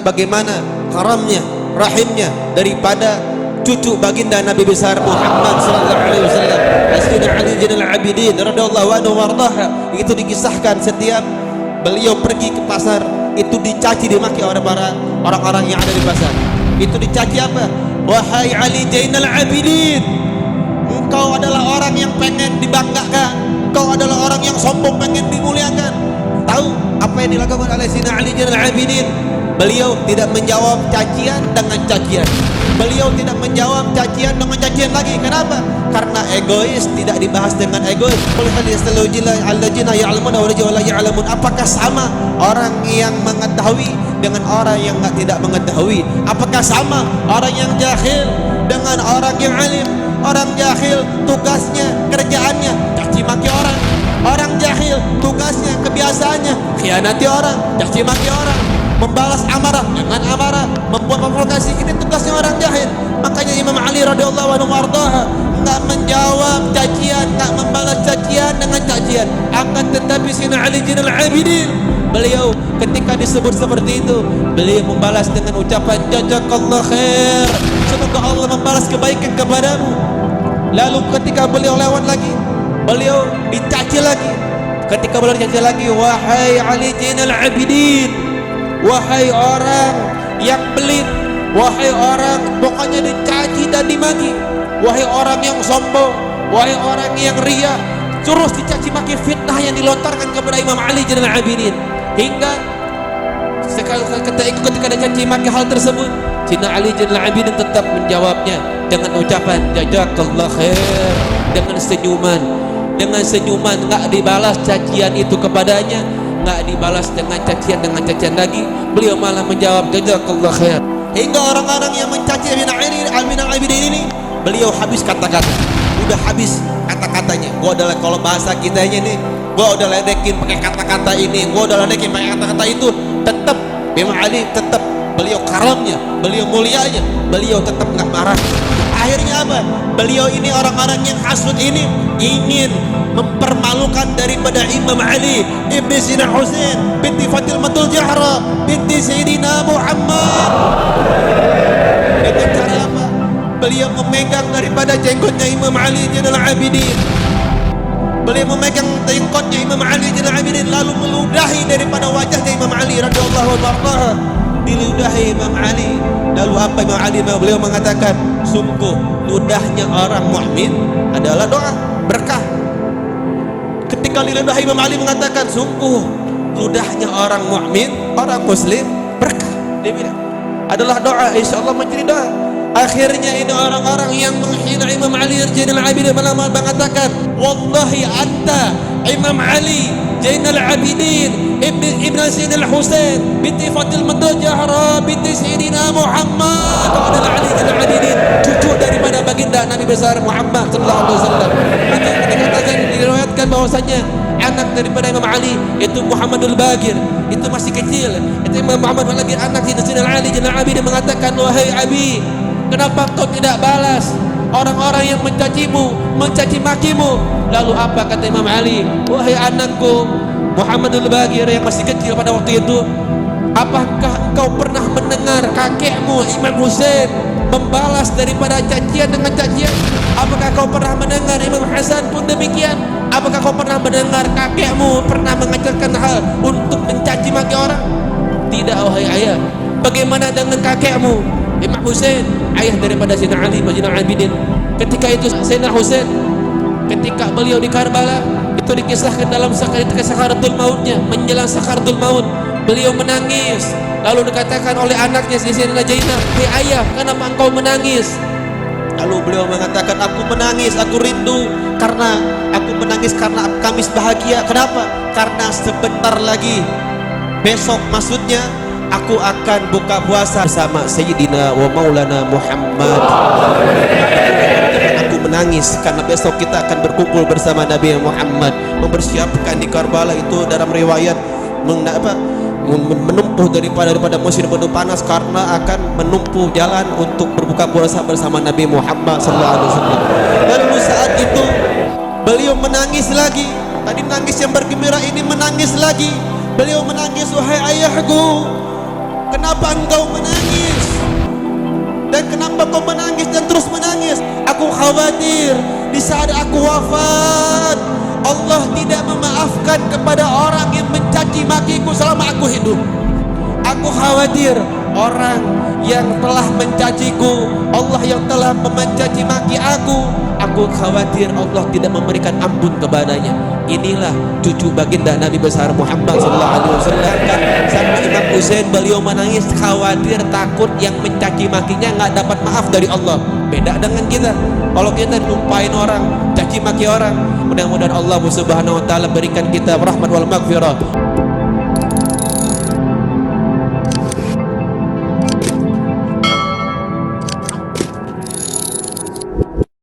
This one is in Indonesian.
bagaimana karamnya, rahimnya daripada cucu baginda Nabi besar Muhammad sallallahu alaihi wasallam, Sayyidina Ali Zainal Abidin radhiyallahu anhu warḍaha. Itu dikisahkan setiap beliau pergi ke pasar itu dicaci dimaki oleh para orang-orang yang ada di pasar. Itu dicaci apa? Wahai Ali Zainal Abidin, engkau adalah orang yang pengen dibanggakan, engkau adalah orang yang sombong pengen dimuliakan. Tahu apa yang dilakukan oleh Sayyidina Ali Zainal Abidin? Beliau tidak menjawab cacian dengan cacian. Beliau tidak menjawab cacian dengan cacian lagi. Kenapa? Karena egois tidak dibahas dengan egois. Apakah sama orang yang mengetahui dengan orang yang tidak mengetahui? Apakah sama orang yang jahil dengan orang yang alim? Orang jahil tugasnya, kerjaannya caci maki orang. Orang jahil tugasnya, kebiasaannya khianati orang, caci maki orang, membalas amarah dengan amarah, membuat provokasi. Ini tugasnya orang jahil. Makanya Imam Ali radhiyallahu anhu warḍaha enggak menjawab cacian, enggak membalas cacian dengan cacian. Akan tetapi Sayyidina Ali Zainal Abidin, beliau ketika disebut seperti itu, beliau membalas dengan ucapan jazakallah khair, semoga Allah membalas kebaikan kepadamu. Lalu ketika beliau lewat lagi, beliau dicaci lagi. Ketika beliau dicaci lagi, wahai Ali Zainal Abidin, wahai orang yang pelit, wahai orang, pokoknya dicaci dan dimaki, wahai orang yang sombong, wahai orang yang ria, terus dicaci maki, fitnah yang dilontarkan kepada Imam Ali Zainal Abidin. Hingga ketika dicaci maki hal tersebut, Sayyidina Ali Zainal Abidin tetap menjawabnya dengan ucapan jazakallah khair, dengan senyuman, enggak dibalas cacian itu kepadanya, enggak dibalas dengan cacian lagi. Beliau malah menjawab jazakallah khair. Hingga orang-orang yang mencaci Zainal Abidin ini, beliau habis kata-kata. Udah habis kata-katanya. Gua adalah, kalau bahasa kitanya nih, gua udah ledekin pakai kata-kata ini, gua udah ledekin pakai kata-kata itu. Tetap Imam Ali, tetap beliau karamnya, beliau mulianya, beliau tetap enggak marah. Akhirnya apa? Beliau ini, orang-orang yang hasud ini ingin mempermalukan daripada Imam Ali ibni Sayyidina Husain binti Fatimah Zahra binti Sayyidina Muhammad. Dengan cara apa? Beliau memegang daripada jenggotnya Imam Ali Zainal Abidin. Beliau memegang jenggotnya Imam Ali Zainal Abidin, lalu meludahi daripada wajahnya Imam Ali radhiyallahu anhu. Diludahi Imam Ali. Lalu apa Imam Ali? Beliau mengatakan, sungguh ludahnya orang mukmin adalah doa berkah. Ketika diludahi, Imam Ali mengatakan, sungguh ludahnya orang mukmin, orang muslim berkah. Dia bilang adalah doa, insyaallah menjadi doa. Akhirnya ini orang-orang yang menghina Imam Ali Zainal Abidin malah mengatakan, wallahi anta Imam Ali Zainal Abidin ibn Sayyidina Husain binti Fatimah Zahra binti Sayyidina Muhammad. Kau adalah Ali Zainal Abidin, cucu daripada baginda Nabi besar Muhammad sallallahu alaihi wasallam. Itu dikatakan, diriwayatkan bahwasanya anak daripada Imam Ali itu Muhammadul Bagir, itu masih kecil. Itu Imam Muhammad lagi anak Sayyidina Ali Zainal Abidin mengatakan, wahai Abi, kenapa kau tidak balas orang-orang yang mencacimu, mencaci makimu? Lalu apa kata Imam Ali? Wahai anakku Muhammadul Bagir yang masih kecil pada waktu itu, apakah engkau pernah mendengar kakekmu Imam Husain membalas daripada cacian dengan cacian? Apakah kau pernah mendengar Imam Hasan pun demikian? Apakah kau pernah mendengar kakekmu pernah mengajarkan hal untuk mencaci maki orang? Tidak wahai ayah. Bagaimana dengan kakekmu Imam Husain, ayah daripada Sayyidina Ali Zainal Abidin? Ketika itu Sayyidina Husain, ketika beliau di Karbala, itu dikisahkan dalam sakaratul mautnya, menjelang sakaratul maut, beliau menangis. Lalu dikatakan oleh anaknya Sayyidina Zainab, "Hei ayah, kenapa engkau menangis?" Lalu beliau mengatakan, "Aku menangis, aku rindu karena aku menangis karena Kamis bahagia." Kenapa? Karena sebentar lagi, besok maksudnya, aku akan buka puasa bersama Sayyidina wa Maulana Muhammad. Aku menangis karena besok kita akan berkumpul bersama Nabi Muhammad, mempersiapkan di Karbala itu dalam riwayat menempuh daripada musim penuh panas karena akan menempuh jalan untuk berbuka puasa bersama Nabi Muhammad sallallahu alaihi wasallam. Lalu saat itu beliau menangis lagi. Tadi menangis yang bergembira, ini menangis lagi. Beliau menangis, "Wahai ayahku, kenapa engkau menangis? Dan kenapa kau menangis dan terus menangis? Aku khawatir di saat aku wafat, Allah tidak memaafkan kepada orang yang mencaci makiku selama aku hidup. Aku khawatir orang yang telah mencaciku, Allah yang telah mencaci maki aku khawatir Allah tidak memberikan ampun kepadanya. Inilah cucu baginda Nabi besar Muhammad SAW kan, sampai Imam Husain beliau menangis khawatir takut yang mencaci makinya nggak dapat maaf dari Allah. Beda dengan kita, kalau kita numpain orang, caci maki orang, mudah-mudahan Allah Subhanahu wa taala berikan kita rahmat wal maghfirah.